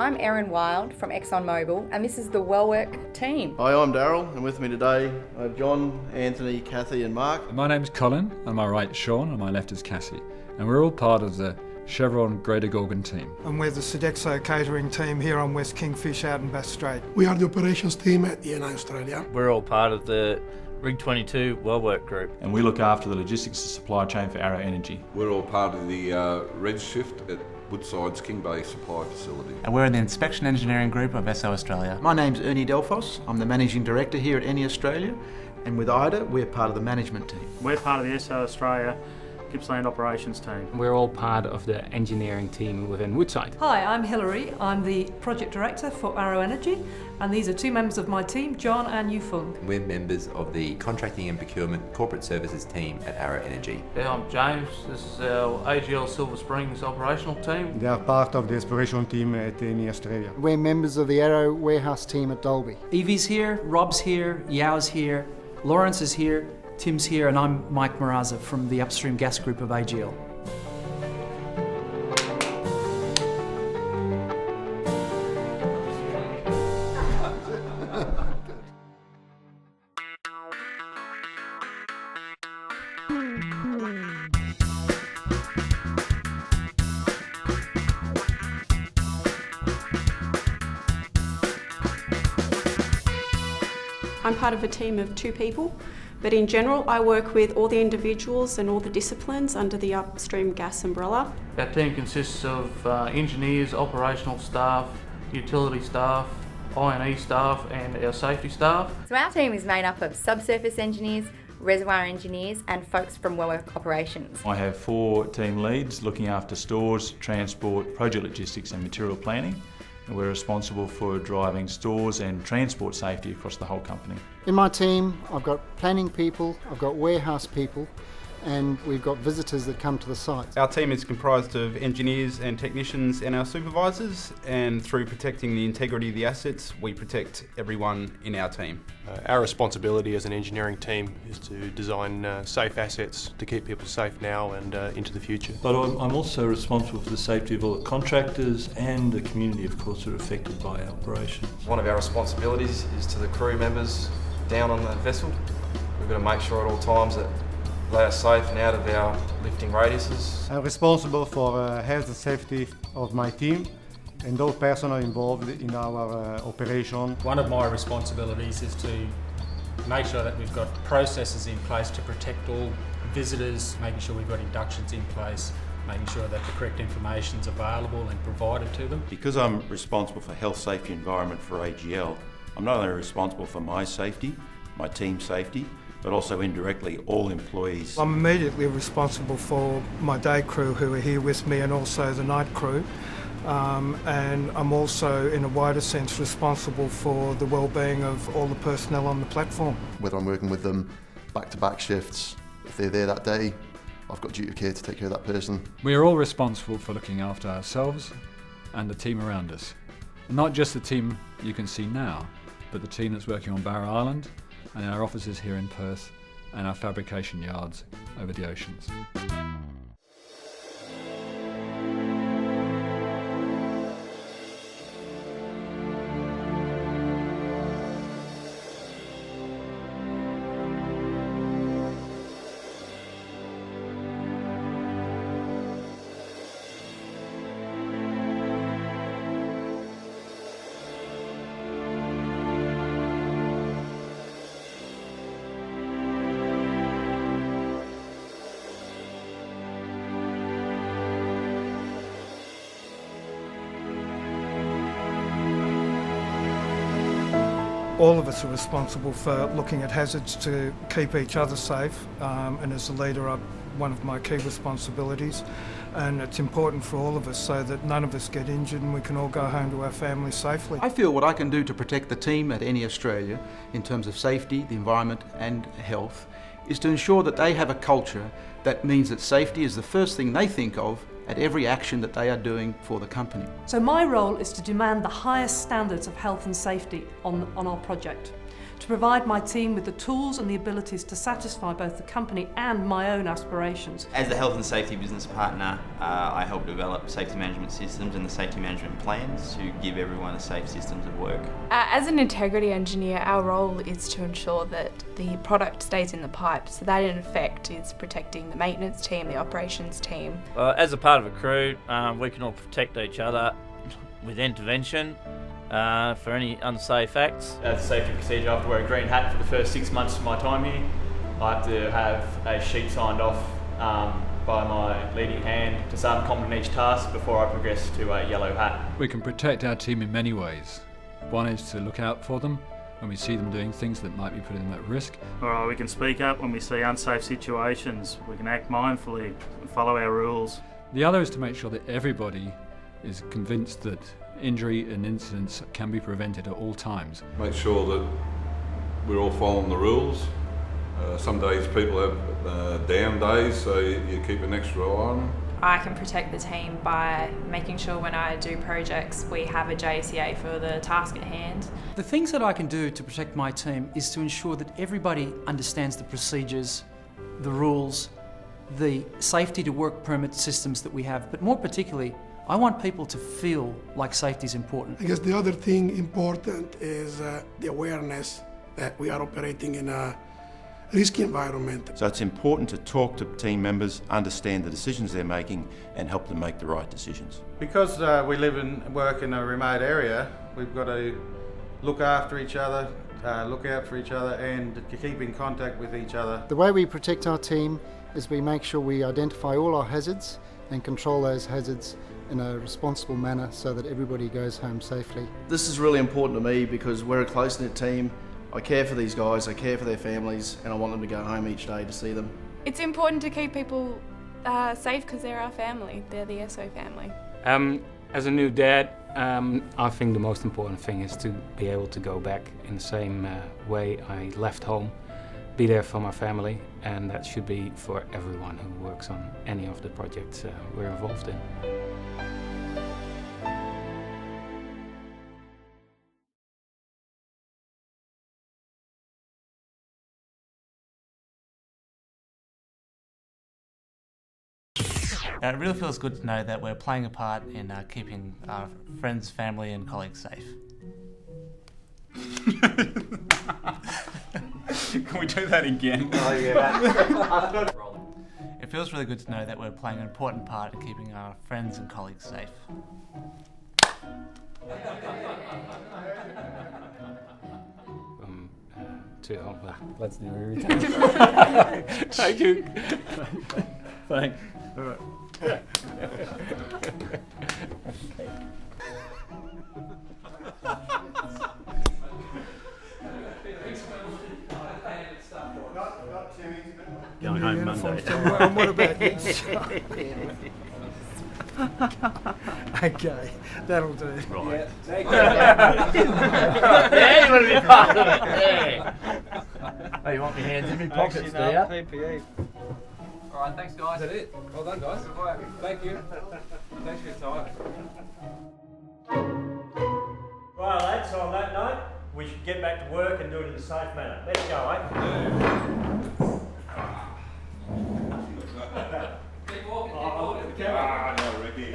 I'm Erin Wild from ExxonMobil, and this is the WellWork team. Hi, I'm Daryl, and with me today I have John, Anthony, Kathy and Mark. My name's Colin, on my right Sean, on my left is Cassie, and we're all part of the Chevron Greater Gorgon team. And we're the Sodexo catering team here on West Kingfish out in Bass Strait. We are the operations team at ENI Australia. We're all part of the Rig 22 WellWork group. And we look after the logistics and supply chain for Arrow Energy. We're all part of the Red Shift at Woodside's King Bay supply facility. And we're in the inspection engineering group of SO Australia. My name's Ernie Delphos. I'm the managing director here at ENI Australia, and with IDA we're part of the management team. We're part of the SO Australia Gippsland operations team. We're all part of the engineering team within Woodside. Hi, I'm Hilary. I'm the project director for Arrow Energy, and these are two members of my team, John and Yufeng. We're members of the contracting and procurement corporate services team at Arrow Energy. Yeah, I'm James. This is our AGL Silver Springs operational team. They are part of the exploration team at ENI Australia. We're members of the Arrow warehouse team at Dalby. Evie's here, Rob's here, Yao's here, Lawrence is here, Tim's here, and I'm Mike Maraza from the upstream gas group of AGL. I'm part of a team of 2 people, but in general I work with all the individuals and all the disciplines under the upstream gas umbrella. Our team consists of engineers, operational staff, utility staff, I&E staff and our safety staff. So our team is made up of subsurface engineers, reservoir engineers and folks from WellWork operations. I have 4 team leads looking after stores, transport, project logistics and material planning. And we're responsible for driving stores and transport safety across the whole company. In my team, I've got planning people, I've got warehouse people, and we've got visitors that come to the site. Our team is comprised of engineers and technicians and our supervisors, and through protecting the integrity of the assets, we protect everyone in our team. Our responsibility as an engineering team is to design safe assets to keep people safe now and into the future. But I'm also responsible for the safety of all the contractors and the community, of course, that are affected by our operations. One of our responsibilities is to the crew members down on the vessel. We've got to make sure at all times that they are safe and out of our lifting radiuses. I'm responsible for health and safety of my team and all personnel involved in our operation. One of my responsibilities is to make sure that we've got processes in place to protect all visitors, making sure we've got inductions in place, making sure that the correct information is available and provided to them. Because I'm responsible for health, safety, environment for AGL, I'm not only responsible for my safety, my team's safety, but also indirectly all employees. I'm immediately responsible for my day crew who are here with me and also the night crew. And I'm also, in a wider sense, responsible for the well-being of all the personnel on the platform. Whether I'm working with them back-to-back shifts, if they're there that day, I've got duty of care to take care of that person. We are all responsible for looking after ourselves and the team around us. Not just the team you can see now, but the team that's working on Barrow Island and in our offices here in Perth and our fabrication yards over the oceans. All of us are responsible for looking at hazards to keep each other safe, and as a leader, one of my key responsibilities. And it's important for all of us so that none of us get injured and we can all go home to our families safely. I feel what I can do to protect the team at ENI Australia in terms of safety, the environment and health is to ensure that they have a culture that means that safety is the first thing they think of at every action that they are doing for the company. So my role is to demand the highest standards of health and safety on our project. to provide my team with the tools and the abilities to satisfy both the company and my own aspirations. As the health and safety business partner, I help develop safety management systems and the safety management plans to give everyone a safe systems of work. As an integrity engineer, our role is to ensure that the product stays in the pipe. So that in effect is protecting the maintenance team, the operations team. As a part of a crew, we can all protect each other with intervention for any unsafe acts. As a safety procedure, I have to wear a green hat for the first 6 months of my time here. I have to have a sheet signed off by my leading hand to say I'm competent in each task before I progress to a yellow hat. We can protect our team in many ways. One is to look out for them when we see them doing things that might be putting them at risk. Alright, we can speak up when we see unsafe situations. We can act mindfully and follow our rules. The other is to make sure that everybody is convinced that injury and incidents can be prevented at all times. Make sure that we're all following the rules. Some days people have down days, so you keep an extra eye on them. I can protect the team by making sure when I do projects we have a JCA for the task at hand. The things that I can do to protect my team is to ensure that everybody understands the procedures, the rules, the safety to work permit systems that we have, but more particularly, I want people to feel like safety is important. I guess the other thing important is the awareness that we are operating in a risky environment. So it's important to talk to team members, understand the decisions they're making and help them make the right decisions. Because we live and work in a remote area, we've got to look after each other, look out for each other and to keep in contact with each other. The way we protect our team is we make sure we identify all our hazards and control those hazards in a responsible manner so that everybody goes home safely. This is really important to me because we're a close-knit team. I care for these guys, I care for their families, and I want them to go home each day to see them. It's important to keep people safe because they're our family. They're the SO family. As a new dad, I think the most important thing is to be able to go back in the same way I left home, be there for my family, and that should be for everyone who works on any of the projects we're involved in. It really feels good to know that we're playing a part in keeping our friends, family and colleagues safe. Can we do that again? Oh yeah. It feels really good to know that we're playing an important part in keeping our friends and colleagues safe. Let's do it. Thank you. Thanks. All right. Going home Monday. And what about you? Okay, that'll do. Right. Yeah, you want to be part of it. Yeah. Oh, you want your hands in my pockets, do you? PPE. Alright, thanks guys. Is that it? Well done guys. Good work. Thank you. Thanks for your time. Well lads, on that note, we should get back to work and do it in a safe manner. Let's go, eh? Keep walking, keep walking. No, Ricky.